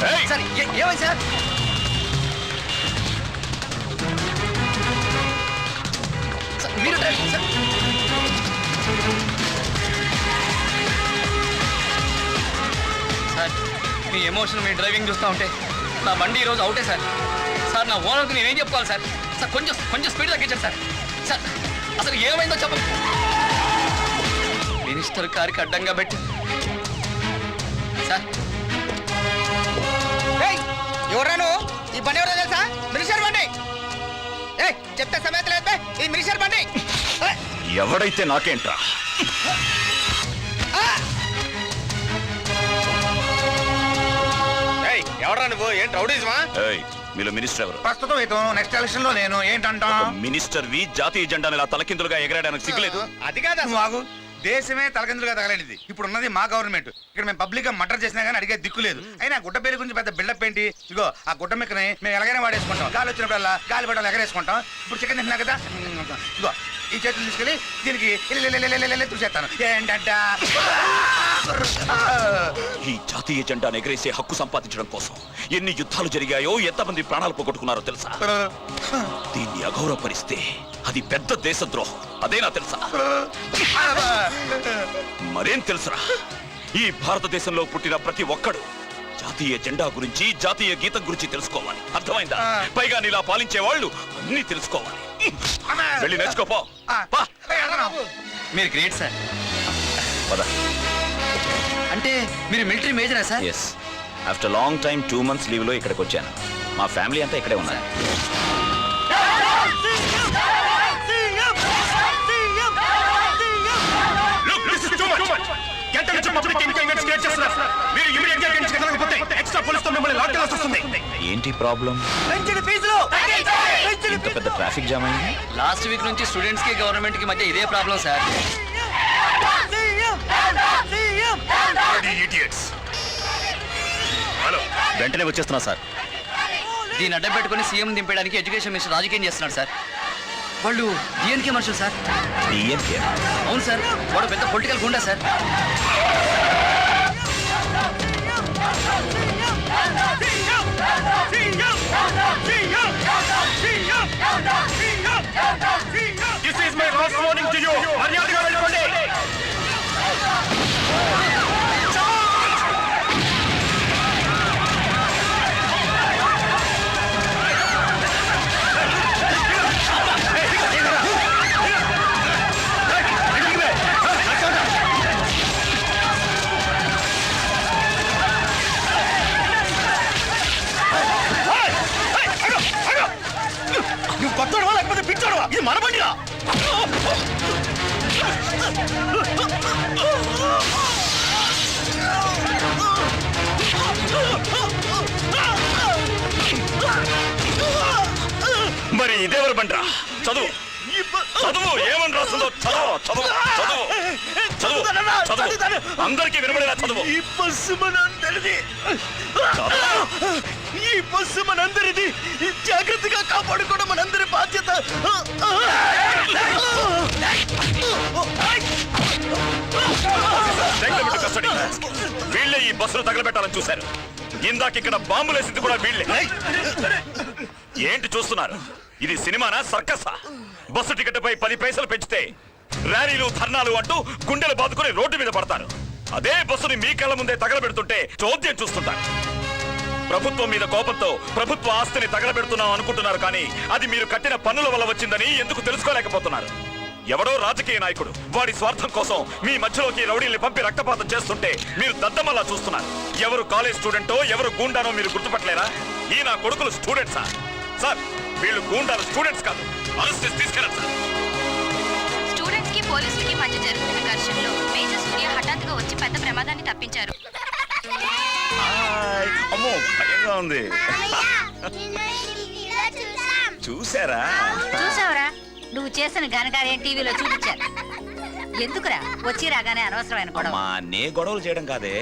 Sir ఏమైంది sir? మీరు sir sir మీ emotion మీ driving చూస్తూ ఉంటే నా బండి ఈరోజు అవుటే సార్. సార్ నా ఓనర్కి నేనేం చెప్పుకోవాలి సార్? సార్ కొంచెం స్పీడ్ తగ్గించండి సార్. సార్ అసలు ఏమైందో చెప్పండి. మినిస్టర్ కారుకి అడ్డంగా పెట్టి సార్. ఎవరాను? ఈ బండి ఎవరో తెలుసా? మినిస్టర్ బండి. చెప్తే సమేత లేదు, ఈ మినిస్టర్ బండి. ఎవడైతే నాకేంట్రా? ఎవరా నువ్వు? ఏంటి రౌడీజమా? మీలో మినిస్టర్ ఎవరు? ప్రస్తుతం ఇతను, నెక్స్ట్ ఎలక్షన్ లో నేను. ఏంటంటా? మినిస్టర్ వి జాతీయ జెండాను ఇలా తలకిందులుగా ఎగరేయడానికి సిగ్గులేదు? అది కాదు ఆగు. దేశమే తలకిందులుగా తగలనిది. ఇప్పుడు ఉన్నది మా గవర్నమెంట్. ఇక్కడ మేము పబ్లిక్ గా మర్డర్ చేసినా కానీ అడిగే దిక్కు లేదు. అయినా గుడ్డ పేరు గురించి పెద్ద బిల్డప్ ఏంటి? ఇగో ఆ గుడ్డ మెక్కని మేము ఎలాగైనా వాడేసుకుంటాం. గాలి వచ్చినప్పుడల్లా గాలి పడాలి ఎగరేసుకుంటాం. ఇప్పుడు చికెన్ తింటున్నా కదా, ఇగో ఈ చేతులు తీసుకెళ్ళి దీనికి చూసేస్తాను. ఏంటంట? ఈ జాతీయ జెండాను ఎగరేసే హక్కు సంపాదించడం కోసం ఎన్ని యుద్ధాలు జరిగాయో, ఎంతమంది ప్రాణాలు పోగొట్టుకున్నారో తెలుసా? దీన్ని అగౌరవపరిస్తే అది పెద్ద దేశద్రోహం. అదేనా తెలుసా? మరేం తెలుసురా? ఈ భారతదేశంలో పుట్టిన ప్రతి ఒక్కడు జాతీయ జెండా గురించి, జాతీయ గీతం గురించి తెలుసుకోవాలి. అర్థమైందా? పైగా నీలా పాలించే వాళ్ళు అన్ని తెలుసుకోవాలి. వెళ్ళి నేర్చుకోపో. మీరు గ్రేట్ సార్. అంటే మీరు మిలిటరీ మేజరా sir? Yes. After long time 2 months leave లో ఇక్కడికి వచ్చాను. మా ఫ్యామిలీ అంతా ఇక్కడే ఉన్నారు. ఏంటి ప్రాబ్లం? ఇంత పెద్ద ట్రాఫిక్ జామ్ అయింది. లాస్ట్ వీక్ నుంచి స్టూడెంట్స్ కి గవర్నమెంట్ కి మధ్య ఇదే ప్రాబ్లం సార్. వెంటనే వచ్చేస్తున్నా సార్. దీన్ని అడ్డం పెట్టుకుని సీఎం దింపేయడానికి ఎడ్యుకేషన్ మినిస్టర్ రాజకీయం చేస్తున్నాడు సార్. వాళ్ళు డిఎన్కే మనుషులు సార్. డిఎన్కే? అవును సార్, వాడు పెద్ద పొలిటికల్ గుండా sir. This is my last warning to you. మర్యాదగా వెళ్ళండి. నువ్వు కొత్తడవా లేకపోతే పిచ్చోడవా? ఇది మన బండిరా. మరి ఇదేవరు బండ్రా? చదువు చదువు. ఏమని రాస్తుందో చదువు. చదువు చదువు చదువు చదువు. అందరికీ వినబడేలా చదువు. ఈ బస్సు మనందరిది. ఈ బస్సు మనందరిది. జాగ్రత్తగా కాపాడుకోవడం మనందరి బాధ్యత. వీళ్ళే ఈ బస్సును తగలబెట్టాలని చూశారు. ఇందాక ఇక్కడ బాంబులేసింది కూడా వీళ్ళే. ఏంటి చూస్తున్నారు? ఇది సినిమానా, సర్కసా? బస్సు టికెట్ పై 10 పైసలు పెంచితే ర్యాలీలు, ధర్నాలు అంటూ గుండెలు బాదుకుని రోడ్డు మీద పడతారు. అదే బస్సుని మీ కళ్ళ ముందే తగలబెడుతుంటే చోద్యం చూస్తుంటారు. ప్రభుత్వం మీద కోపంతో ప్రభుత్వ ఆస్తిని తగలబెడుతున్నాం అనుకుంటున్నారు, కానీ అది మీరు కట్టిన పన్నుల వల్ల వచ్చిందని ఎందుకు తెలుసుకోలేకపోతున్నారు? ఎవడో రాజకీయ నాయకుడు వాడి స్వార్థం కోసం మీ మధ్యలోకి రౌడీల్ని పంపి రక్తపాతం చేస్తుంటే మీరు దద్దమల్లా చూస్తున్నారు. ఎవరు కాలేజ్ స్టూడెంటో, ఎవరు గూండానో మీరు గుర్తుపట్టలేరా? ఈ నా కొడుకులు స్టూడెంట్సా? సార్, వీళ్ళు గూండాలు, స్టూడెంట్స్ కాదు. అరెస్ట్ చేసి తీసుకెళ్ళండి సార్. స్టూడెంట్స్ కి పోలీసులకి మధ్య జరుగుతున్న ఘర్షణలో మేజర్ సూర్య హఠాత్తుగా వచ్చి పెద్ద ప్రమాదాన్ని తప్పించారు. అమ్మో, భయంగా ఉంది. చూసారా? చూసావురా, నువ్వు చేసిన ఘనకార్యం టీవీలో చూపించారు. ఎందుకురా వచ్చి రాగానే అనవసరమైన గొడవ? అమ్మా, నే గొడవలు చేయడం కాదే,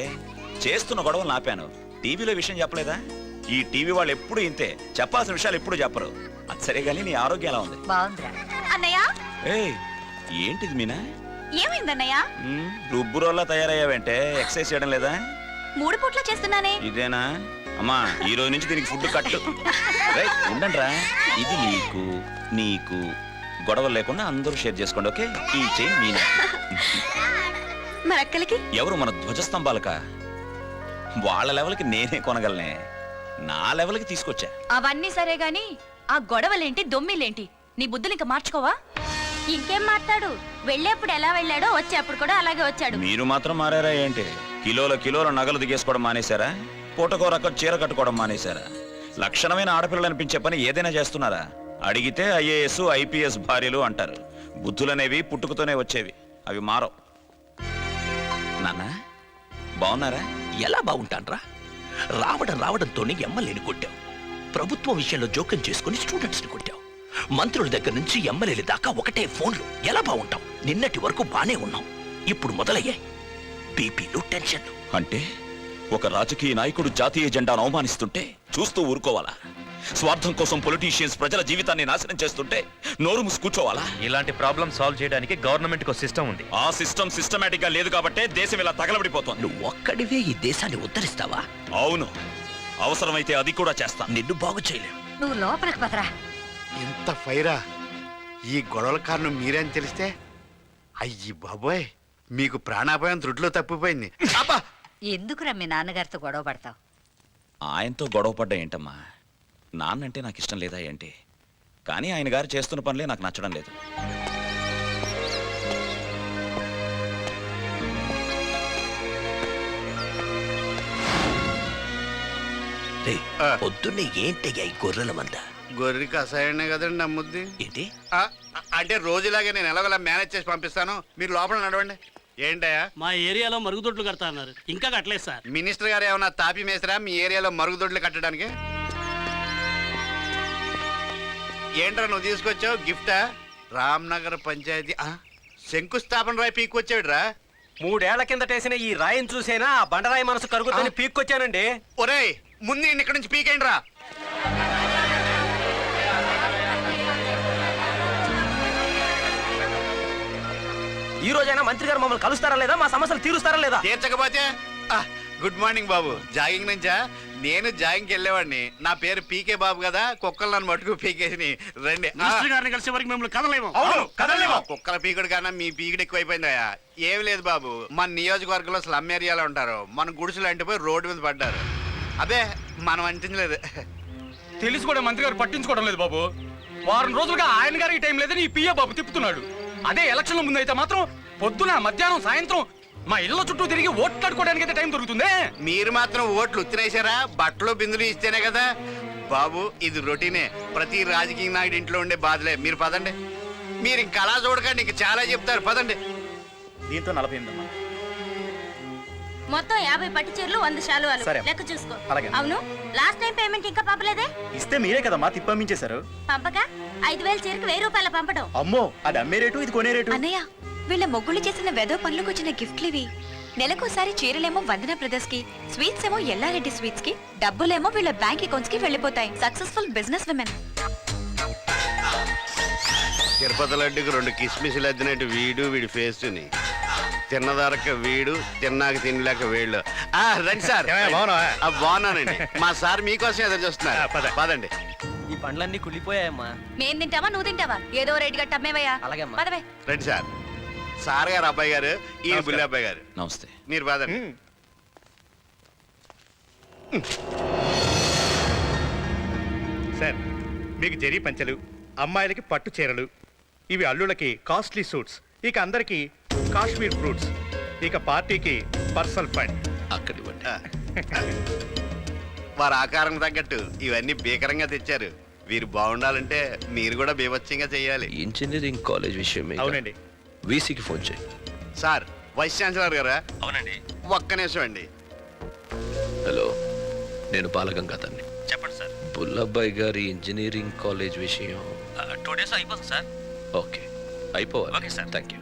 చేస్తున్న గొడవలు ఆపాను. టీవీలో విషయం చెప్పలేదా? ఈ టీవీ వాళ్ళు ఎప్పుడు ఇంతే, చెప్పాల్సిన విషయాలు ఎప్పుడు చెప్పరు. అది సరే గానీ నీ ఆరోగ్యం ఎలా ఉంది? బాగుందిరా. అన్నయ్య, ఏయ్, ఏంటిది మీనా? ఏమైందన్నయ్య? రుబ్బురోల్లా తయారయ్యావంటే ఎక్సర్సైజ్ చేయడం లేదా? 3 పూట్ల చేస్తున్నానే. ఇదేనా? అమ్మా ఈ రోజు నుంచి దీనికి ఫుడ్ కట్టు. ఉండండి రా, ఇది నీకు నీకు గొడవలు లేకుండా అందరూ షేర్ చేసుకోండి. ఓకే, ఈ చైన్ మీనా. మరి అక్కలకి ఎవరు? మన ధ్వజస్తంభాలక? వాళ్ళ లెవెల్కి నేనే కొనగలనే, నా లెవెల్కి తీసుకొచ్చా. అవన్నీ సరే గాని ఆ గొడవలేంటి దొమ్మిలేంటి నీ బుద్ధులు ఇంకా మార్చుకోవా? ఇంకేం మాట్లాడు, వెళ్ళేప్పుడు ఎలా వెళ్ళాడో వచ్చేప్పుడు కూడా అలాగే వచ్చాడు. మీరు మాత్రం మారారా ఏంటి? కిలోల నగలు దిగేసుకోవడం మానేశారా? పూటకో చీర కట్టుకోవడం మానేశారా? లక్షణమైన ఆడపిల్లలు అనిపించే పని ఏదైనా చేస్తున్నారా? అడిగితే ఐఏఎస్ ఐపీఎస్ భార్యలు అంటారు. బుద్ధులనేవి పుట్టుకతోనే వచ్చేవి, అవి మారవు. నాన్న బాగున్నారా? ఎలా బాగుంటాన్రా? రావడంతోనే ఎమ్మెల్యేని కొట్టావు, ప్రభుత్వం విషయంలో జోక్యం చేసుకుని స్టూడెంట్స్ ని కొట్టావు, మంత్రుల దగ్గర నుంచి ఎమ్మెల్యేల దాకా ఒకటే ఫోన్లు. ఎలా బాగుంటావు? నిన్నటి వరకు బానే ఉన్నాం, ఇప్పుడు మొదలయ్యాయి బీపీలు, టెన్షన్లు. అంటే ఒక రాజకీయ నాయకుడు జాతీయ జెండాను అవమానిస్తుంటే చూస్తూ ఊరుకోవాలా? స్వార్థం కోసం పొలిటీషియన్స్ ప్రజల జీవితాన్ని నాశనం చేస్తుంటే నోరు మూసి కూర్చోవాలా? ఇలాంటి ప్రాబ్లం సాల్వ్ చేయడానికి గవర్నమెంట్ కు సిస్టమ్ ఉంది. ఆ సిస్టమ్ సిస్టమేటిక్ గా లేదు కాబట్టే దేశం ఇలా తగలబడిపోతుంది. నువ్వు ఒక్కడివే ఈ దేశాన్ని ఉద్ధరిస్తావా? అవును, అవసరమైతే అది కూడా చేస్తా. నిన్ను బాగు చేయలేం. నువ్వు లోపలికి పదరా. ఇంత ఫైరా! ఈ గొడవల కారణం మీరే అని తెలిస్తే అయ్యి బాబోయ్, మీకు ప్రాణాపాయం త్రుట్లో తప్పిపోయింది. అబ్బా! ఎందుకురా మీ నాన్నగారితో గొడవ పడతావు? ఆయనతో గొడవ పడ్డా ఏంటమ్మా? నాన్నంటే నాకు ఇష్టం లేదా ఏంటి? కానీ ఆయన గారు చేస్తున్న పనులే నాకు నచ్చడం లేదు. పొద్దున్నే ఏంటయ్యా ఈ గొర్రెల మంద? గొర్రెకి అసహ్యనే కదండి నమ్ముద్ది. ఏంటి? అంటే రోజులాగే నేను ఎలాగోలా మేనేజ్ చేసి పంపిస్తాను, మీరు లోపల నడవండి. ఏంటయ్యా? మా ఏరియాలో మరుగుదొడ్లు కడతా అన్నారు, ఇంకా కట్టలేదు సార్. మినిస్టర్ గారు ఏమన్నా తాపి మేసరా మీ ఏరియాలో మరుగుదొడ్లు కట్టడానికి? ఏంట్రా నువ్వు తీసుకొచ్చావు గిఫ్టా? రామ్నగర్ పంచాయతీ శంకుస్థాపన రాయి పీక్కొచ్చాడురా. 3 ఏళ్ల కిందటేసిన ఈ రాయిని చూసేనా ఆ బండరాయి మనసు కరుగుతుంది పీక్కొచ్చానండి. ఒరేయ్, ముందు ఇక్కడి నుంచి పీకేయండి రా. ఈ రోజైనా మంత్రి గారు మమ్మల్ని కలుస్తారా లేదా, మా సమస్యలు తీరుస్తారా లేదా? తీర్చకపోతే గుడ్ మార్నింగ్ బాబు. జాగింగ్ నుంచా? నేను జాగింగ్కి వెళ్ళేవాడిని. నా పేరు పీకే బాబు కదా, కుక్కలు నన్ను మటుకు పీకేసి రండి. మినిస్టర్ గారిని కలిసే వరకు మిమ్మల్ని కదలేము. కుక్కల పీకుడు కన్నా మీ పీకుడు ఎక్కువైపోయిందయా. ఏం లేదు బాబు, మన నియోజకవర్గంలో స్లమ్ ఏరియాలో ఉంటారు, మన గుడిసెలు అంటిపోయి రోడ్డు మీద పడ్డారు. అదే మనం అంటించలేదు. తెలిసి కూడా మంత్రి గారు పట్టించుకోవడం లేదు బాబు. వారం రోజులుగా ఆయన గారు ఈ టైం లేదని ఈ పిఏ బాబు తిప్పుతున్నాడు. అదే ఎలక్షన్ల ముందు అయితే మాత్రం పొద్దున మధ్యాహ్నం సాయంత్రం మా ఇళ్ళ చుట్టూ తిరిగి ఓట్లాడుకోవడానికి అయితే టైం దొరుకుతుంది. మీరు మాత్రం ఓట్లు ఉత్తినేశారా? బట్టలు బిందులు ఇస్తేనే కదా బాబు, ఇది రొటీనే. ప్రతి రాజకీయ నాయుడు ఇంట్లో ఉండే బాధలే. మీరు పదండి. మీరు ఇంకా అలా చూడకండి, ఇంక చాలా చెప్తారు. పదండి. దీంతో 48 అమ్మా. మొత్తం 50 పట్టు చీరలు 100 శాలువాలు సరే. లెక్క చూసుకో. అలాగే. అవును, లాస్ట్ టైం పేమెంట్ ఇంకా పంపలేదే? ఇస్తే మీరే కదమ్మా తిప్పమించేశారు. పంపక 5000 చీరకు 1000 రూపాయల పంపడం. అమ్మో, అది అమ్మే రేటు ఇది కొనే రేటు. అన్నయ్య, వీళ్ళ మొగ్గులు చేసిన వెదో పనులకు వచ్చిన గిఫ్ట్లు ఇవి. నెలకోసారి చీరలేమో వందన బ్రదర్స్ కి, స్వీట్స్ ఏమో ఎల్లారెడ్డి స్వీట్స్ కి, డబ్బులేమో వీళ్ళ బ్యాంక్ అకౌంట్స్ కి వెళ్ళిపోతాయి. Successful business women. తిరుపతి లడ్డుకి 2 కిస్మిస్లు అద్దినట్టు వీడి ఫేస్ని తిన్నదారక వీడు, తిన్నాక తినలేక వీళ్ళు. రండి సార్. బాగున్నానండి. మా సార్ మీకోసం ఎదురు చూస్తున్నారు. పదండి. ఈ పండ్లన్నీ కుళ్ళిపోయాయమ్మా. మేం తింటావా నువ్వు తింటావా? ఏదో రేట్ గట్ట అమ్మేవయ్యా. అలాగే అమ్మా. పదవే. రండి సార్. సార్ గారు అబ్బాయి గారు, ఈ బుల్లి అబ్బాయి గారు. నమస్తే. మీరు పదండి. సార్, మీకు జరీ పంచలు, అమ్మాయిలకి పట్టు చీరలు, ఇవి అల్లుళ్ళకి కాస్ట్లీ సూట్స్, ఇక అందరికి కాశ్మీర్ ఫ్రూట్స్, ఇక పార్టీకి పర్సనల్ ఫండ్. అక్కడివ్వండి. వారి ఆకారం తగ్గట్టు ఇవన్నీ భీకరంగా తెచ్చారు. వీరు బాగుండాలంటే మీరు కూడా బీభత్సంగా చేయాలి. ఇంజనీరింగ్ కాలేజ్ విషయం అవునండి. వీసీకి ఫోన్ చేయి. సార్, వైస్ ఛాన్సలర్ గారా? అవునండి. ఒక్క నిమిషం అండి. హలో, నేను బాలగంగాధర్ని. చెప్పండి సార్. బుల్లబ్బాయి గారి ఇంజనీరింగ్ కాలేజ్ విషయం 2 days అయిపోతుంది సార్. ఓకే, అయిపోవాలి. Okay sir. Thank you.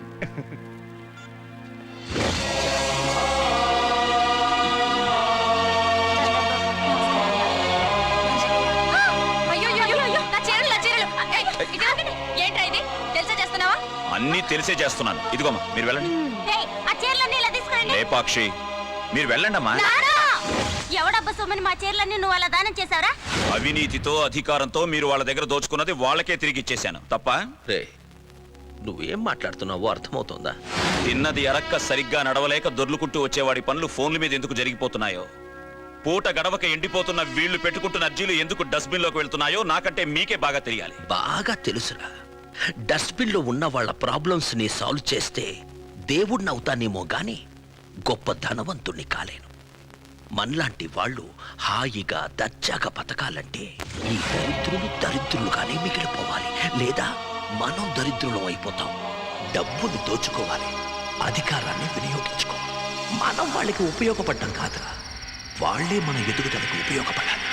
ఏంట్రా ఇది? తెలుసా చేస్తున్నావా? అన్నీ తెలిసే చేస్తున్నాను. ఇదిగోమ్మా, మీరు వెళ్ళండి. ఆ చీరలన్నీ ఇలా తీసుకురండి. లేపాక్షి, మీరు వెళ్ళండి అమ్మా. ఎవడా జనాభా సొమ్మని మా చీరలన్నీ నువ్వు అలా దానం చేసావరా? అవినీతితో అధికారంతో మీరు వాళ్ళ దగ్గర దోచుకున్నది వాళ్ళకే తిరిగి ఇచ్చేశాను తప్ప రే నువ్వేం మాట్లాడుతున్నావో అర్థమవుతోందా? తిన్నది అరక్క సరిగ్గా నడవలేక దొర్లుకుంటూ వచ్చేవాడి పనులు ఫోన్ల మీద ఎందుకు జరిగిపోతున్నాయో, పూట గడవక ఎండిపోతున్న వీళ్లు పెట్టుకుంటున్న అర్జీలు ఎందుకు డస్ట్బిన్ లోకి వెళ్తున్నాయో నాకంటే మీకే బాగా తెలియాలి. బాగా తెలుసురా. డస్ట్బిన్ లో ఉన్న వాళ్ళ ప్రాబ్లమ్స్ ని సాల్వ్ చేస్తే దేవుడిని అవుతానేమో గాని గొప్ప ధనవంతుణ్ణి కాలేను. మనలాంటి వాళ్ళు హాయిగా దర్జాగా బతకాలంటే ఈ దరిద్రులుగానే మిగిలిపోవాలి, లేదా మనం దరిద్రులం అయిపోతాం. డబ్బును దోచుకోవాలి, అధికారాన్ని వినియోగించుకోవాలి. మనం వాళ్ళకి ఉపయోగపడ్డం కాదురా, వాళ్లే మన ఎదుగుదలకు ఉపయోగపడాలి.